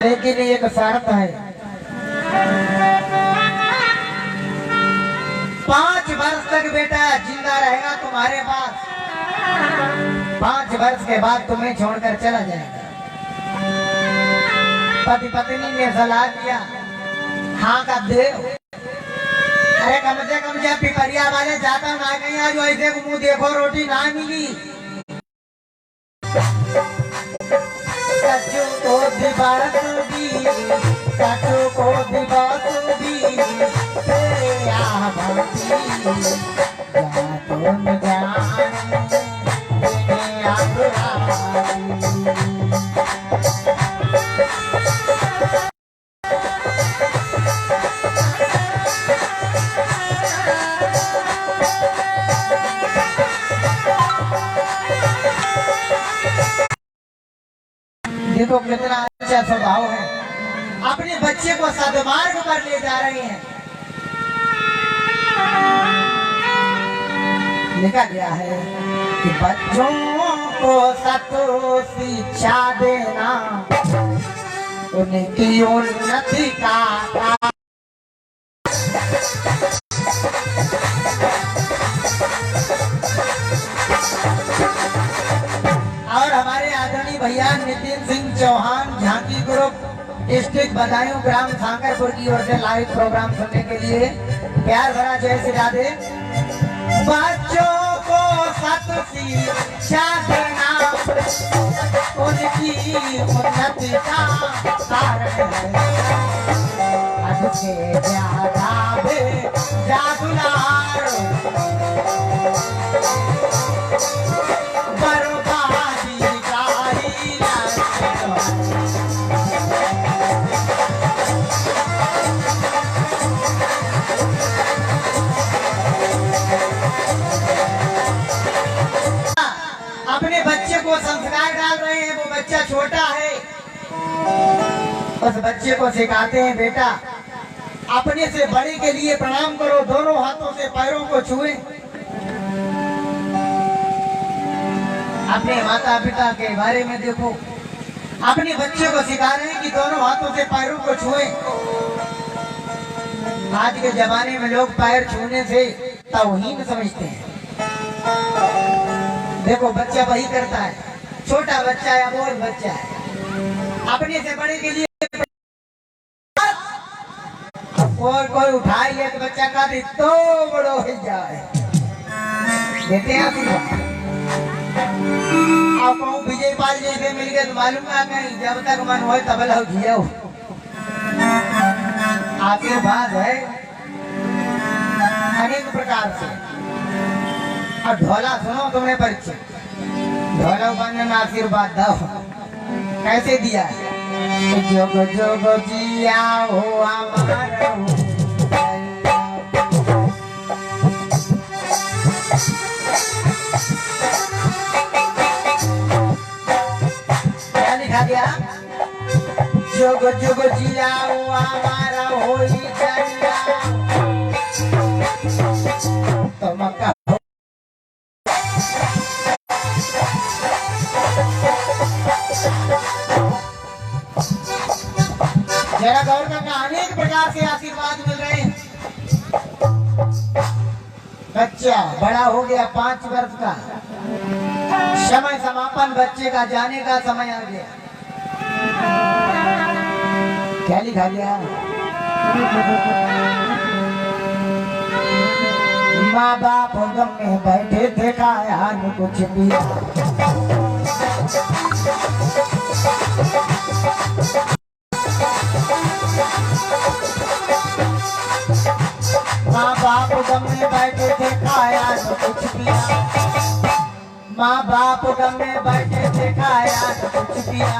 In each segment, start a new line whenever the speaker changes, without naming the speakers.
लेकिन एक शर्त है, 5 वर्ष तक बेटा जिंदा रहेगा तुम्हारे पास। 5 वर्ष के बाद तुम्हें छोड़कर चला जाएगा। पति पत्नी ने सलाह दिया, हाँ का दे। अरे कम से कम जब पिपरिया वाले जाता ना कहीं आज ऐसे मुंह देखो रोटी ना मिली। सचू को दिबात दी, सचू को दिबात दी, तेरा भक्ति जा तुम जाने देखो कितना अच्छा स्वभाव है। अपने बच्चे को सद्मार्ग पर ले जा रही हैं। लिखा गया है कि बच्चों को सतो शिक्षा देना उनकी उन्नति का और हमारे आदरणीय भैया नितिन सिंह चौहान झांकी ग्रुप डिस्ट्रिक्ट बदायूं ग्राम सांकरपुर की ओर से लाइव प्रोग्राम सुनने के लिए प्यार भरा जय श्री राधे। बच्चों को सत शिक्षा देना उनकी उन्नति का कारण है। अजके ज्यादा बे जादुलार अपने बच्चे को संस्कार डाल रहे हैं। वो बच्चा छोटा है, उस बच्चे को सिखाते हैं बेटा अपने से बड़े के लिए प्रणाम करो, दोनों हाथों से पैरों को छुए। अपने माता पिता के बारे में देखो, अपने बच्चे को सिखा रहे हैं कि दोनों हाथों से पैरों को छुए। आज के जमाने में लोग पैर छूने से तौहीन समझते हैं। देखो बच्चा वही करता है, छोटा बच्चा या बोल बच्चा है, अपने से बड़े के लिए और कोई उठाई ले तो बच्चा का तो बड़ो हो जाए। देते हैं आप कहूँ विजय पाल जैसे मिल गए तो मालूम है कहीं जब तक मन हो तब लो जियो। आशीर्वाद है अनेक प्रकार से। और ढोला सुनो तुमने परिचय, ढोला बनने आशीर्वाद दो कैसे दिया है। जोग जोग जिया हो हमारा क्या लिखा गया। जोग जोग जिया हो हमारा हो जरिया तुम का जरा गौर करना, अनेक प्रकार से आशीर्वाद मिल रहे हैं। बच्चा बड़ा हो गया 5 वर्ष का, समय समापन बच्चे का जाने का समय आ गया। क्या लिखा गया। माँ बाप गम में बैठे थे खाया न कुछ भी। माँ बाप गम में बैठे थे खाया न कुछ पिया। माँ बाप गम में बैठे थे खाया न कुछ पिया।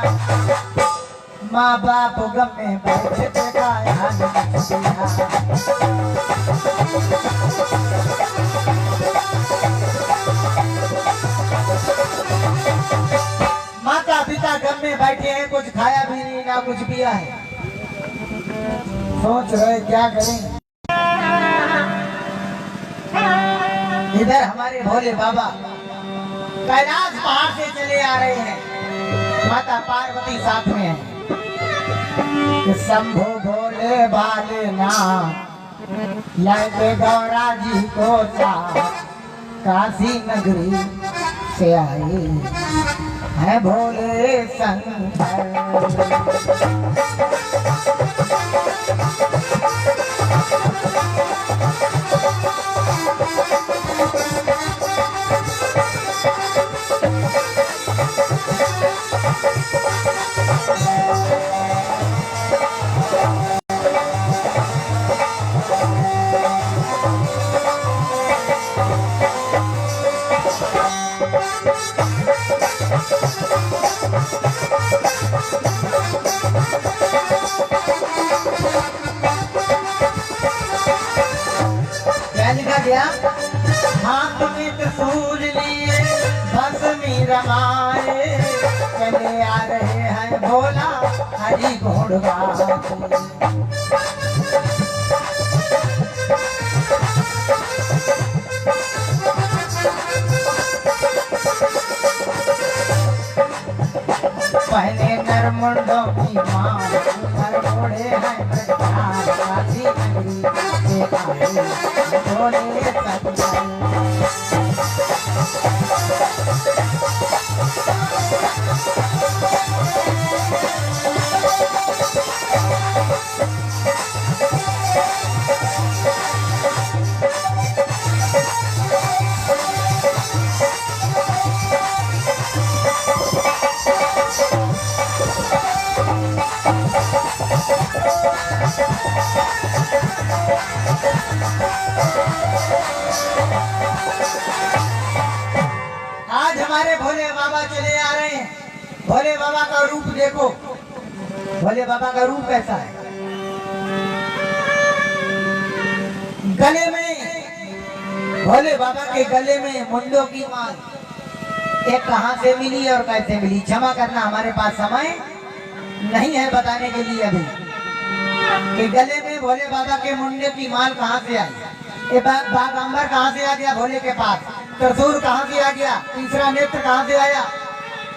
माँ बाप गम में बैठे थे खाया न कुछ पिया। माता पिता गम में बैठे हैं, कुछ खाया भी नहीं ना कुछ पिया है। सोच रहे क्या करें। इधर हमारे भोले बाबा कैलाश पहाड़ से चले आ रहे हैं, माता पार्वती साथ में है। कि शंभो भोले भाले ना लगे गौरा जी को साथ काशी नगरी से आए है भोले शंकर। हाथ में त्रिशूल लिए भस्मी रमाए चले आ रहे हैं भोला हरि घोड़गाते। पहले नरमुंडों की मार हर घोड़े हैं काशी नगरी से आए भोले शंकर। आज हमारे भोले बाबा चले आ रहे हैं। भोले बाबा का रूप देखो, भोले बाबा का रूप कैसा है। गले में, भोले बाबा के गले में मुंडों की माल ये कहां से मिली और कैसे मिली, क्षमा करना हमारे पास समय नहीं है बताने के लिए अभी कि गले में भोले बाबा के मुंडे की माल कहां से आई। ये बागंबर कहां से आ गया भोले के पास, त्रिशूल कहां से आ गया, तीसरा नेत्र कहां से आया,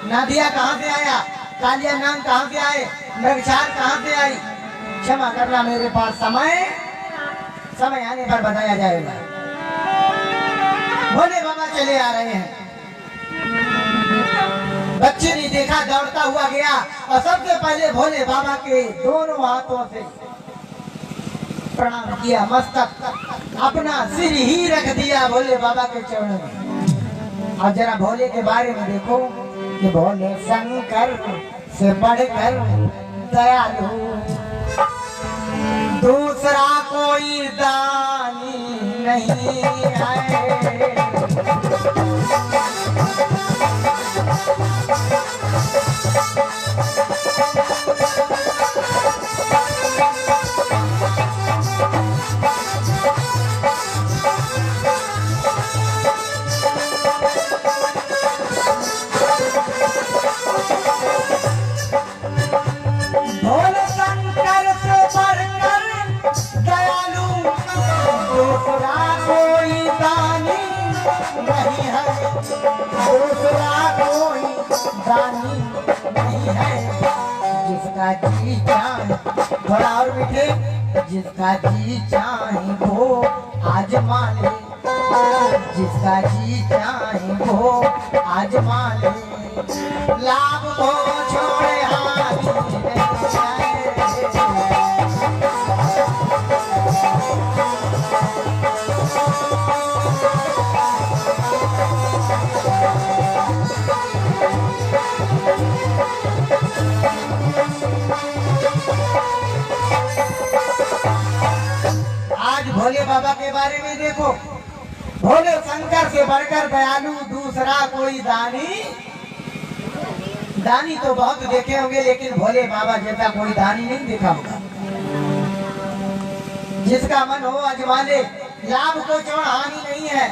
नादिया कहां से आया, कालिया नाम कहां से आए, मृगछाल कहां से आई। क्षमा करना मेरे पास समय आने पर बताया जाएगा। भोले बाबा चले आ रहे हैं। बच्चे ने देखा, दौड़ता हुआ गया और सबसे पहले भोले बाबा के दोनों हाथों से प्रणाम किया, मस्तक अपना सिर ही रख दिया भोले बाबा के चरणों में। और जरा भोले के बारे में देखो कि भोले शंकर से बढ़कर दयालु दूसरा कोई दानी नहीं है। नहीं है जिसका जी चाहे, थोड़ा और मीठे, जिसका जी चाहे वो आजमा ले, जिसका जी चाहे वो आजमा ले, लाभ को छोड़े हाथ भोले बाबा के बारे में देखो, भोले शंकर से बढ़कर दयालु दूसरा कोई दानी तो बहुत देखे होंगे लेकिन भोले बाबा जैसा कोई दानी नहीं देखा होगा। जिसका मन हो अजमा ले, लाभ को छोड़ हानि नहीं है।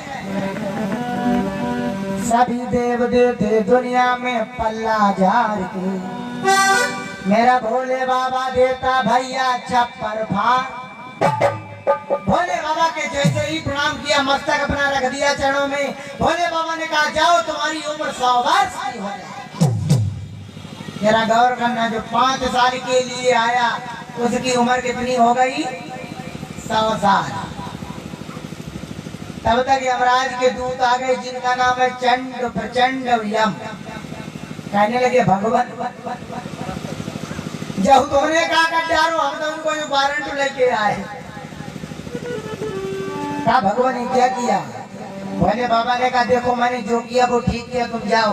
सभी देव देवते दुनिया में पल्ला झाड़ के, मेरा भोले बाबा देता भैया छप्पर फाड़। भोले बाबा के जैसे ही प्रणाम किया, मस्तक अपना रख दिया चरणों में। भोले बाबा ने कहा जाओ तुम्हारी उम्र 100 वर्ष की हो जाए। जरा गौर करना, जो 5 साल के लिए आया उसकी उम्र कितनी हो गई? 100 साल। तब तक यमराज के दूत आ गए जिनका नाम है चंड प्रचंड यम। कहने लगे भगवान जब तुमने कहा कट्टारो हम तो उनको वारंट लेके आए। कहा भगवान ने क्या किया? भोले बाबा ने कहा देखो मैंने जो किया वो ठीक किया, तुम जाओ।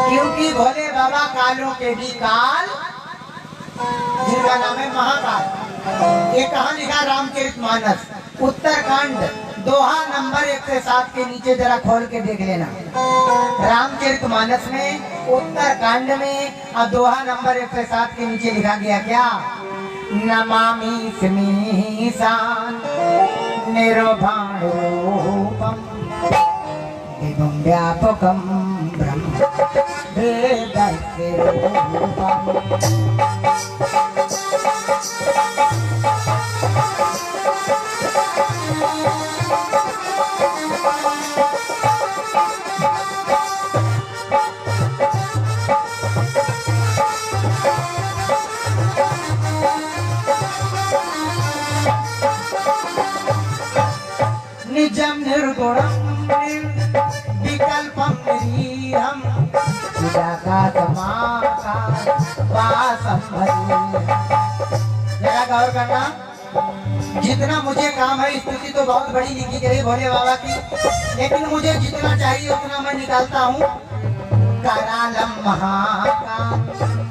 क्योंकि भोले बाबा कालों के भी काल, जिनका नाम है महाकाल। ये कहाँ लिखा? रामचरितमानस उत्तरकांड दोहा नंबर 107 के नीचे जरा खोल के देख लेना। रामचरितमानस में उत्तरकांड में और दोहा नंबर 107 के नीचे लिखा गया क्या? नमामि स्मीशान निर्वाण रूपम एवं व्यापकम ब्रह्म वेदस्य रूपम। निजम निर्गुणम विकल्पम निरीहम जरा गौर करना। जितना मुझे काम है, स्तुति तो बहुत बड़ी लिखी गई भोले बाबा की, लेकिन मुझे जितना चाहिए उतना मैं निकालता हूँ। करालम महाकाल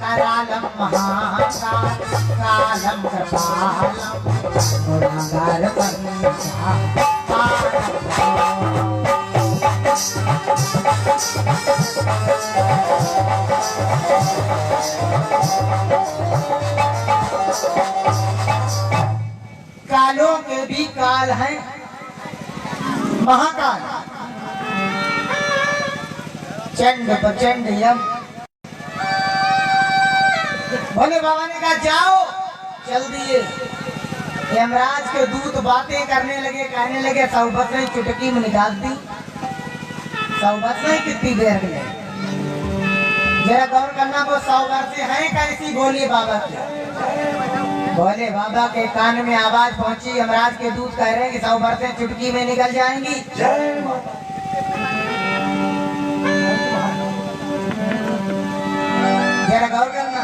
करालम महाकाल कालम कृपालम गुणागार कालों के भी काल हैं, महाकाल चंड प्रचंड यम। भोले बाबा ने कहा जाओ, चल दिए। यमराज के दूत बातें करने लगे, कहने लगे सौबत ने चुटकी में निकाल दी। सौबत ने कितनी देर के लिए? जरा गौर करना, वो 100 वर्ष से हैं कैसी भोले बाबा की। भोले बाबा के कान में आवाज पहुंची, यमराज के दूत कह रहे हैं कि 100 वर्ष चुटकी में निकल जाएंगी। जरा गौर करना,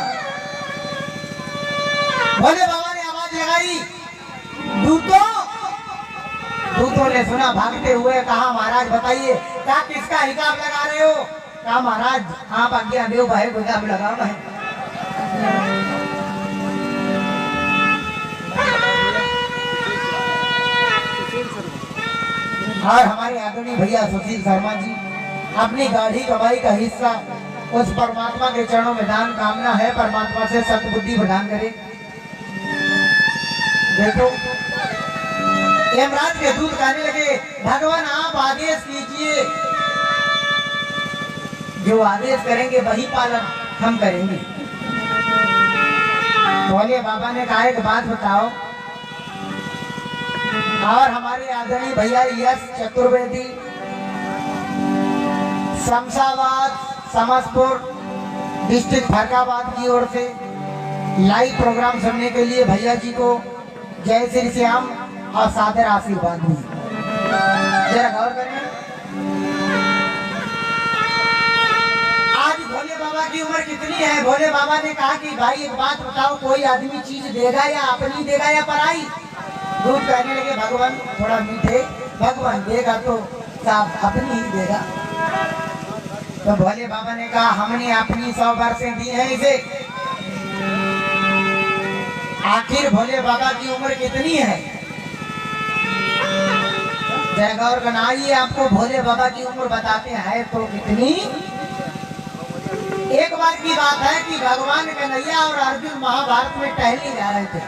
भोले बाबा ने आवाज लगाई, दूतों ने सुना, भागते हुए कहा महाराज बताइए, क्या किसका हिसाब लगा रहे हो? कहा महाराज आप आज्ञा दो भाई हिसाब लगाना है। और हमारे आदरणीय भैया सुशील शर्मा जी अपनी गाढ़ी कमाई का हिस्सा उस परमात्मा के चरणों में दान कामना है, परमात्मा से सद्बुद्धि प्रदान करे। देखो यमराज के दूत कहने लगे भगवान आप आदेश कीजिए, जो आदेश करेंगे वही पालन हम करेंगे। भोले बाबा ने कहा एक बात बताओ, और हमारे आदरणीय भैया यश चतुर्वेदी शमशाबाद समस्तपुर डिस्ट्रिक्ट फरकाबाद की ओर से लाइव प्रोग्राम सुनने के लिए भैया जी को जय श्री श्याम और सादर आशीर्वाद दी। जरा गौर करें, आज भोले बाबा की उम्र कितनी है? भोले बाबा ने कहा कि भाई एक बात बताओ, कोई आदमी चीज देगा या अपनी देगा या पराई? दूध कहने लगे भगवान थोड़ा मीठे, भगवान देगा तो साफ अपनी ही देगा। तो भोले बाबा ने कहा हमने अपनी 100 वर्षें दी है इसे। आखिर भोले बाबा की उम्र कितनी है? जय गौर करना, आइए आपको भोले बाबा की उम्र बताते हैं तो कितनी। एक बार की बात है कि भगवान कन्हैया और अर्जुन महाभारत में टहलने जा रहे थे।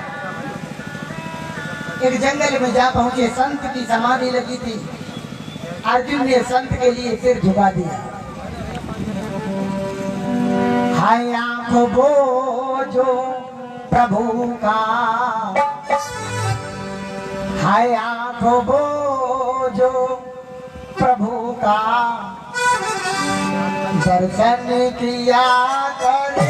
एक जंगल में जा पहुंचे, संत की समाधि लगी थी। अर्जुन ने संत के लिए सिर झुका दिया। हाय आंखों बोझो प्रभु का, हाय आंखों बोझो प्रभु का, दर्शन किया करे।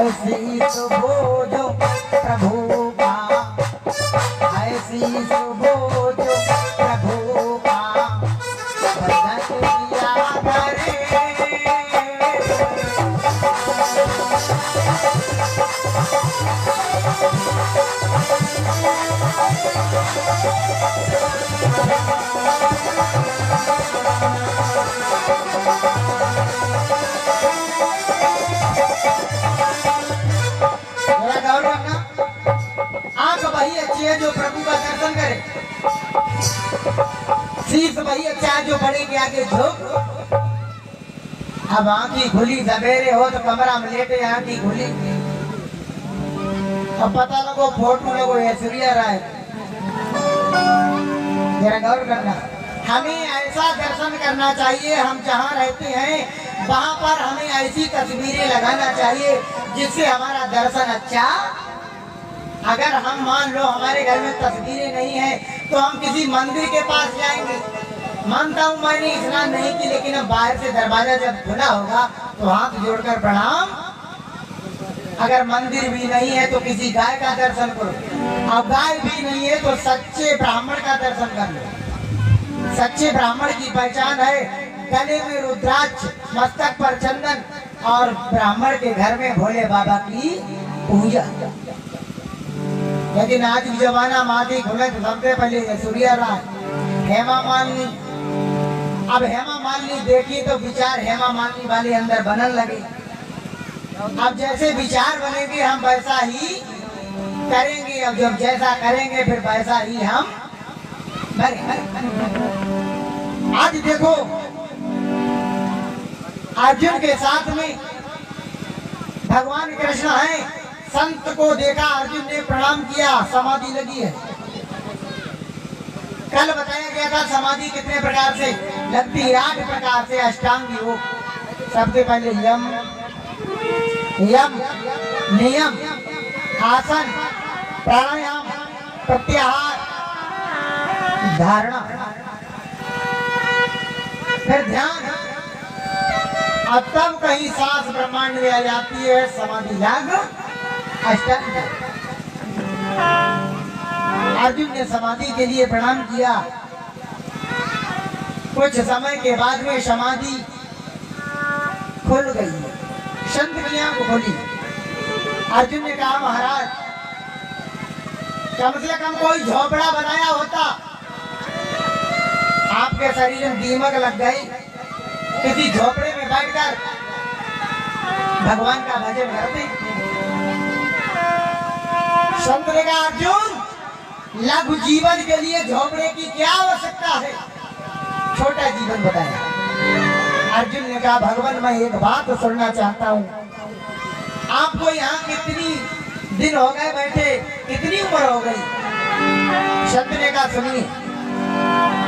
ऐसी सुबह जो प्रभु का, ऐसी सुबह जो प्रभु का भजन किया करे। आंख वही अच्छी है जो प्रभु का दर्शन करे, शीश वही अच्छा है जो बड़े के आगे झुक। अब आंखी खुली सवेरे हो तो कमरा में लेटे आंखी खुली, अब पता लगो फोटो लगो ऐश्वर्या राय। जरा गौर करना, हमें ऐसा दर्शन करना चाहिए, हम जहाँ रहते हैं वहाँ पर हमें ऐसी तस्वीरें लगाना चाहिए जिससे हमारा दर्शन अच्छा। अगर हम मान लो हमारे घर में तस्वीरें नहीं है तो हम किसी मंदिर के पास जाएंगे। मानता हूँ मैंने स्नान नहीं की, लेकिन अब बाहर से दरवाजा जब खुला होगा तो हाथ जोड़कर प्रणाम। अगर मंदिर भी नहीं है तो किसी गाय का दर्शन करो, अब गाय भी नहीं है तो सच्चे ब्राह्मण का दर्शन कर लो। सच्चे ब्राह्मण की पहचान है गले में रुद्राक्ष, मस्तक पर चंदन और ब्राह्मण के घर में भोले बाबा की पूजा। लेकिन आज की जमाना माटी खुले तो सबसे पहले सूर्या राय, हेमा मालिनी। अब हेमा मालिनी देखी तो विचार हेमा मालिनी वाले अंदर बनने लगे। अब जैसे विचार बनेंगे हम वैसा ही करेंगे, अब जब जैसा करेंगे फिर वैसा ही हम करेंगे। आज देखो अर्जुन के साथ में भगवान कृष्ण है, संत को देखा अर्जुन ने प्रणाम किया, समाधि लगी है। कल बताया गया था समाधि कितने प्रकार से लगती है, 8 प्रकार से अष्टांग योग। सबसे पहले यम नियम, आसन, प्राणायाम, प्रत्याहार, धारणा, फिर ध्यान। अब तब कहीं सांस ब्रह्मांड में आ जाती है समाधि लाग अष्टांग। अर्जुन ने समाधि के लिए प्रणाम किया। कुछ समय के बाद में समाधि खुल गई, संत की आंख खोली। अर्जुन ने कहा महाराज कम से कम कोई झोपड़ा बनाया होता, आपके शरीर में दीमक लग गई, किसी झोपड़े में बैठकर भगवान का भजन करते। संत ने कहा अर्जुन लघु जीवन के लिए झोपड़े की क्या आवश्यकता है, छोटा जीवन बताया। अर्जुन ने कहा भगवान मैं एक बात सुनना चाहता हूँ, आपको यहाँ कितनी दिन हो गए बैठे, कितनी उम्र हो गई? संत ने कहा सुनिए।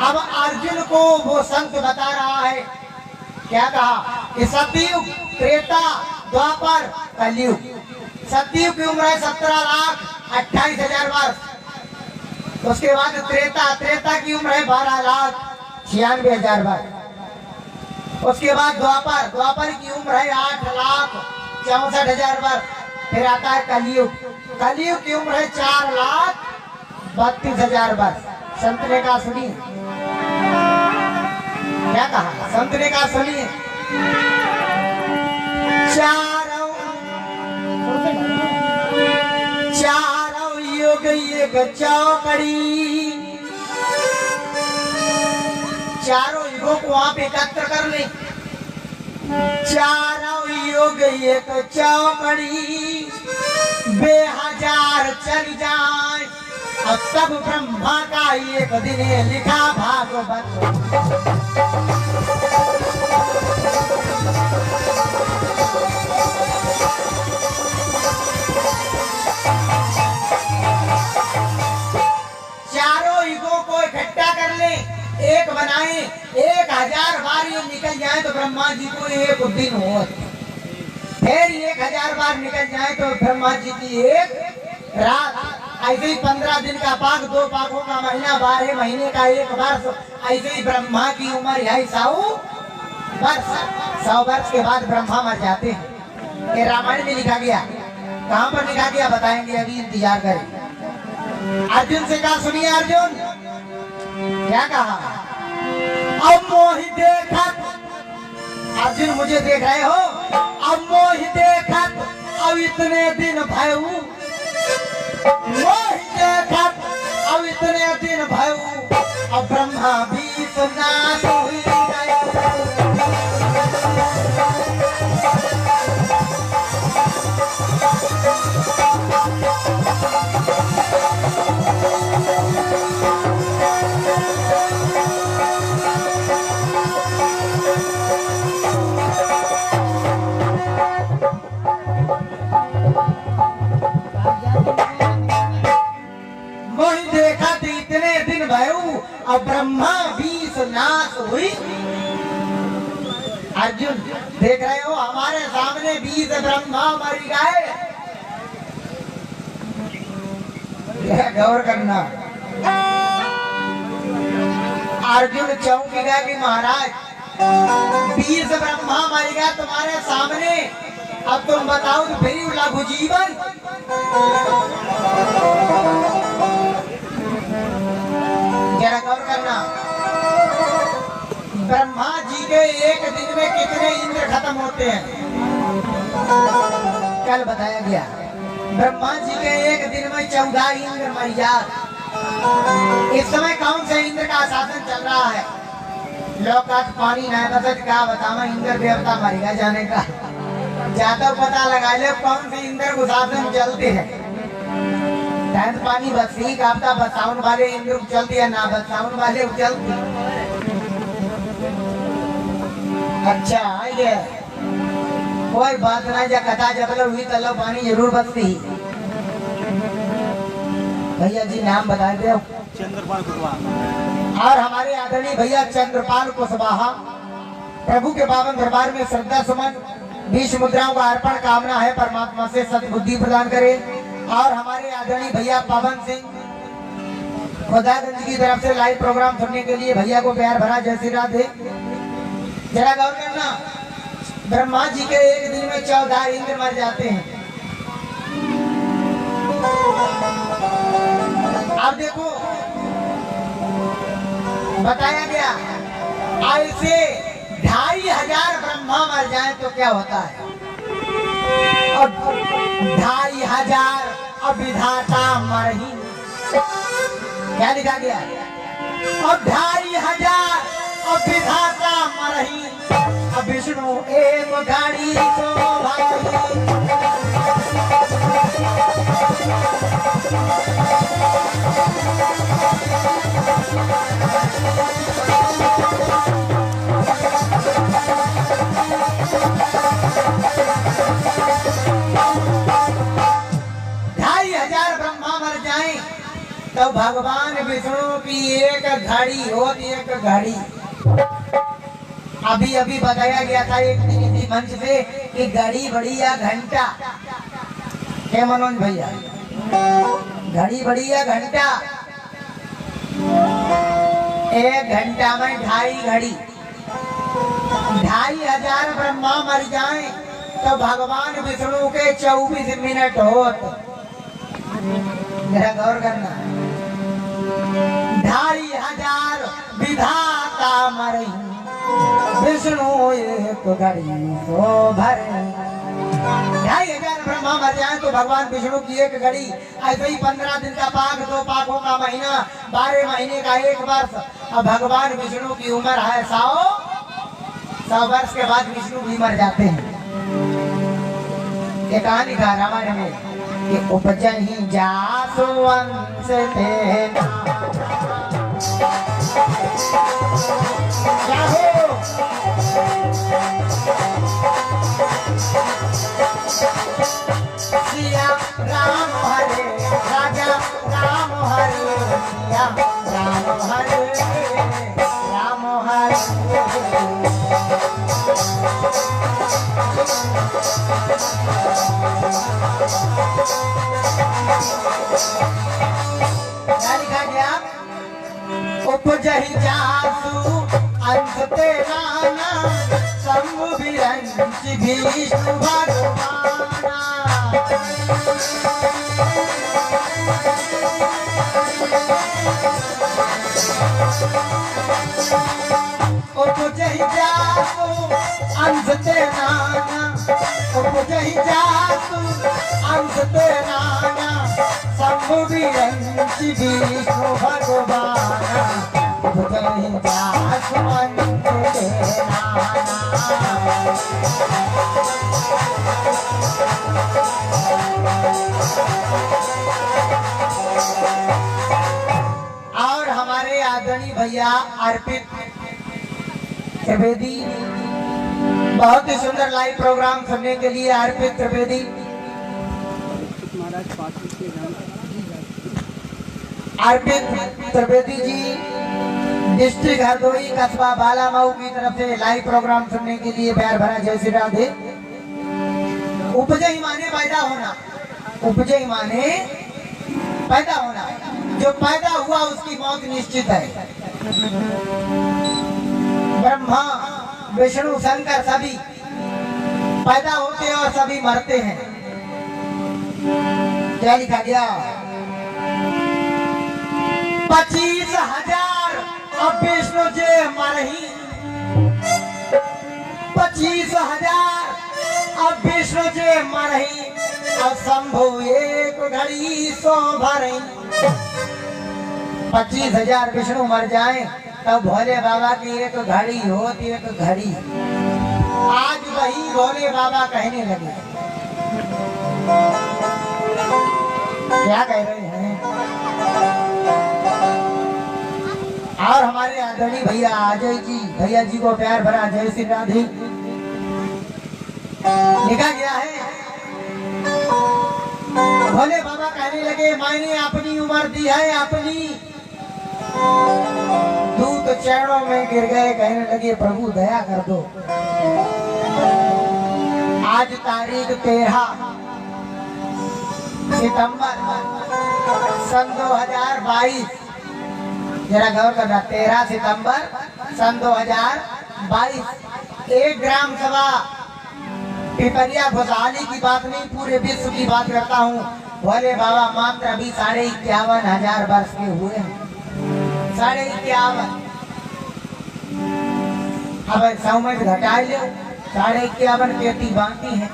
अब अर्जुन को वो संत बता रहा है, क्या कहा कि सतयुग, त्रेता, द्वापर, कलयुग। सतयुग की उम्र है 17,28,000 वर्ष। उसके बाद त्रेता की उम्र है 12,96,000 वर्ष। उसके बाद द्वापर की उम्र है 8,64,000 वर्ष। फिर आता है कलयुग की उम्र है 4,32,000 वर्ष। संत ने कहा सुनिए, क्या कहा? संत ने कहा सुनिए, चारों युग एक चौकड़ी, चारों युगों को आप एकत्र कर ले। चारों युग एक चौकड़ी, बेहजार चल जाए, अब तब ब्रह्मा का एक दिन लिखा भागवत। चारों युगों को इकट्ठा कर ले, एक बनाए, 1000 बार ये निकल जाए तो ब्रह्मा जी को एक दिन हो, फिर 1000 बार निकल जाए तो ब्रह्मा जी की एक रात। ऐसे ही 15 दिन का पाक, 2 पाकों का महीना, 12 महीने का 1 वर्ष। ऐसे ही ब्रह्मा की उम्र है 100 वर्ष। 100 वर्ष के बाद ब्रह्मा मर जाते हैं, ये रामायण में लिखा गया। कहां पर लिखा गया बताएंगे, अभी इंतजार करें। अर्जुन से कहा, सुनिए अर्जुन क्या कहा। अब मोहि देखत, अर्जुन मुझे देख रहे हो, अब मोहि देखत अब इतने दिन भयऊ, मोहि देखत अब इतने दिन भयऊ, अब ब्रह्मा भी सुना हुई गए। अब ब्रह्मा बीस नाश हुई। अर्जुन देख रहे हो हमारे सामने 20 ब्रह्मा मर गए। यह गौर करना। अर्जुन चौंकेगा कि महाराज 20 ब्रह्मा मर गया तुम्हारे सामने, अब तुम बताओ तो फिर लघु जीवन। जरा गौर करना, ब्रह्मा जी के एक दिन में कितने इंद्र खत्म होते हैं? कल बताया गया ब्रह्मा जी के एक दिन में 14 इंद्र मर जाते। इस समय कौन से इंद्र का शासन चल रहा है? लोकात पानी नहीं बचत, क्या बतावा इंद्र देवता मरेगा जाने का। ज्यादा पता लगा ले कौन से इंद्र को शासन चलते हैं। पानी बसी कापता बसाउन वाले इंद्र चलती है, ना बसाउन वाले चलती। अच्छा ये कोई बात ना, जा कथा जब हुई तलो पानी जरूर बसती। भैया जी नाम बता दे।
चंद्रपाल कुशवाहा।
और हमारे आदरणीय भैया चंद्रपाल कुशवाहा प्रभु के पावन दरबार में श्रद्धा सुमन 20 मुद्राओं का अर्पण कामना है, परमात्मा से सद्बुद्धि प्रदान करे। और हमारे आदरणीय भैया पवन सिंह खुदागंज की तरफ से लाइव प्रोग्राम सुनने के लिए भैया को प्यार भरा जय श्री राधे। जरा गौर करना, ब्रह्मा जी के एक दिन में 14 इंद्र मर जाते हैं। अब देखो बताया गया ऐसे 2500 ब्रह्मा मर जाए तो क्या होता है? अब 2500 अब विधाता मरही, क्या लिखा गया? अब 2500 अब विधाता मरही, अब विष्णु एक गाड़ी तो भाई। तो भगवान विष्णु की एक घड़ी होती, एक घड़ी। अभी अभी बताया गया था एक इसी मंच पे कि घड़ी बड़ी या घंटा, क्या मनोज भैया? घड़ी बड़ी या घंटा? एक घंटा में 2.5 घड़ी। 2500 ब्रह्मा मर जाए तो भगवान विष्णु के 24 मिनट होते। मेरा गौर करना, 2500 विधाता मरही, विष्णु एक घड़ी सो भरे। 2500 ब्रह्मा मर जाए तो भगवान विष्णु की एक घड़ी। ऐसे ही 15 दिन का पाक, 2 पाकों का महीना, 12 महीने का 1 वर्ष। अब भगवान विष्णु की उम्र है 100 वर्ष के बाद विष्णु भी मर जाते हैं। ये कहानी का रामायण में कि उपजहि जासु वंश तेना। सिया राम हरे राजा राम हरे, सिया राम हरे राम हरे। क्या लिखा गया? उपजहि जासु अंश तेरा नाम, शंभु विरंच विष्णु भगवाना। ते नाना उपजहि जातु अंश ते नाना शंभु विरंचि विष्णु भगवाना उपजहि जातु अंश ते नाना। और हमारे आदरणीय भैया अर्पित त्रिवेदी बहुत ही सुंदर लाइव प्रोग्राम सुनने के लिए अर्पित त्रिवेदी जी डिस्ट्रिक्ट हरदोई कस्बा बालामऊ की तरफ से लाइव प्रोग्राम सुनने के लिए प्यार भरा जय श्री राधे। उपजय माने पैदा होना, उपजय माने पैदा होना, जो पैदा हुआ उसकी मौत निश्चित है। ब्रह्मा विष्णु शंकर सभी पैदा होते हैं और सभी मरते हैं। क्या लिखा गया? 25,000 अब विष्णु जे मरही, 25,000 अब विष्णु जे मरही, असंभु एक घड़ी सो भरही। 25,000 विष्णु मर जाए तब भोले बाबा की एक घड़ी होती, एक घड़ी। आज वही भोले बाबा कहने लगे। क्या कह रहे हैं? और हमारे आदरणीय भैया अजय जी, भैया जी को प्यार भरा जय श्री राधे। लिखा गया है भोले बाबा कहने लगे मैंने अपनी उम्र दी है अपनी। दूत चरणों में गिर गए, कहने लगे प्रभु दया कर दो। आज तारीख 13 सितंबर सन 2022, जरा गौर करना, 13 सितंबर सन 2022। एक ग्राम सभा पिपरिया खुशहाली की बात नहीं, पूरे विश्व की बात करता हूँ। भोले बाबा मात्र अभी 51,500 वर्ष के हुए हैं, 51,500। अब 100 में घटा लो, 51,500 पेटी बाकी है।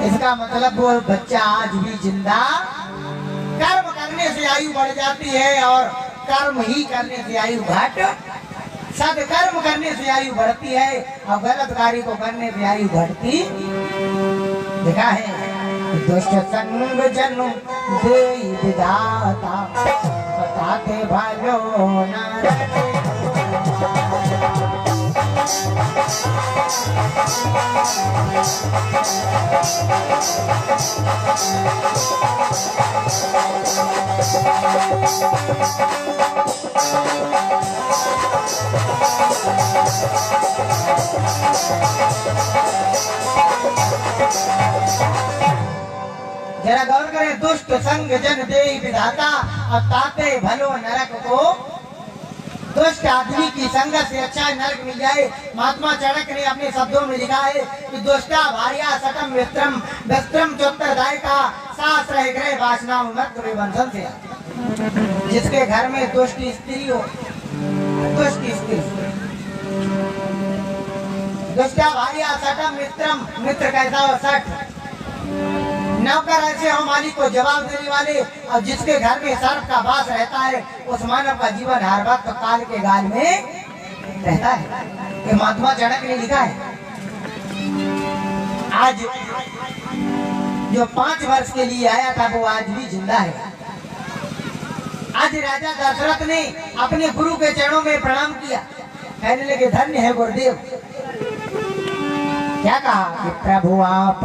इसका मतलब वो बच्चा आज भी जिंदा। कर्म करने से आयु बढ़ जाती है और कर्म ही करने से आयु घट, सदकर्म करने से आयु बढ़ती है और गलत कार्य को करने से आयु घटती। देखा है दुष्ट संग जनु देई विधाता, बताते भालो न। जरा गौर करें, दुष्ट संग जन देई विधाता और ताते भलो नरक को। दुष्ट आदमी की संगत से अच्छा नरक मिल जाए। महात्मा चाणक्य ने अपने शब्दों में लिखा है कि दुष्टा भार्या सटम वित्रम वस्त्रम चोत्तरदाय का सास रह गए वासना मत वंशन से। जिसके घर में दुष्ट स्त्री हो, दुष्ट स्त्री, दुष्टा भार्या सटम मित्रम, मित्र कैसा हो सट, नौकर ऐसे हो मालिक को जवाब देने वाले। और जिसके घर में सर्प का वास रहता है उस मानव का जीवन हर वक्त काल के गाल में रहता है। ये महात्मा चाणक्य ने लिखा है। आज जो 5 वर्ष के लिए आया था वो आज भी जिंदा है। आज राजा दशरथ ने अपने गुरु के चरणों में प्रणाम किया, कहने लगे धन्य है गुरुदेव। क्या कहा कि प्रभु आप